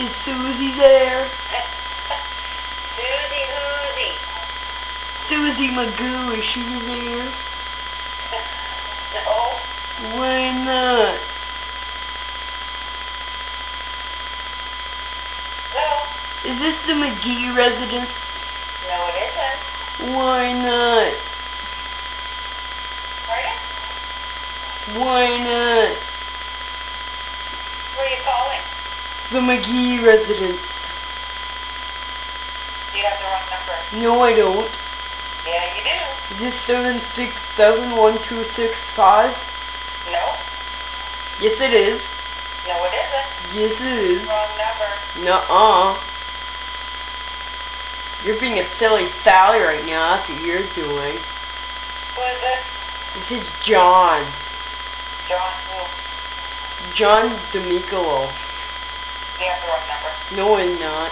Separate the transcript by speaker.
Speaker 1: Is Susie there?
Speaker 2: Susie Hoosie.
Speaker 1: Susie Magoo, is she there?
Speaker 2: No.
Speaker 1: Why not?
Speaker 2: No.
Speaker 1: Is this the McGee residence?
Speaker 2: No, it isn't.
Speaker 1: Why not?
Speaker 2: Pardon?
Speaker 1: Why not?
Speaker 2: Where are you calling?
Speaker 1: The McGee residence.
Speaker 2: You have the wrong number.
Speaker 1: No, I don't.
Speaker 2: Yeah, you do.
Speaker 1: Is this 7671265?
Speaker 2: No.
Speaker 1: Yes, it is.
Speaker 2: No, it isn't.
Speaker 1: Yes, it is.
Speaker 2: Wrong number.
Speaker 1: Nuh-uh. You're being a silly Sally right now. That's what you're doing.
Speaker 2: Who is it?
Speaker 1: This is John.
Speaker 2: John who?
Speaker 1: John DeMicolo.
Speaker 2: You have the wrong number.
Speaker 1: No, I'm not.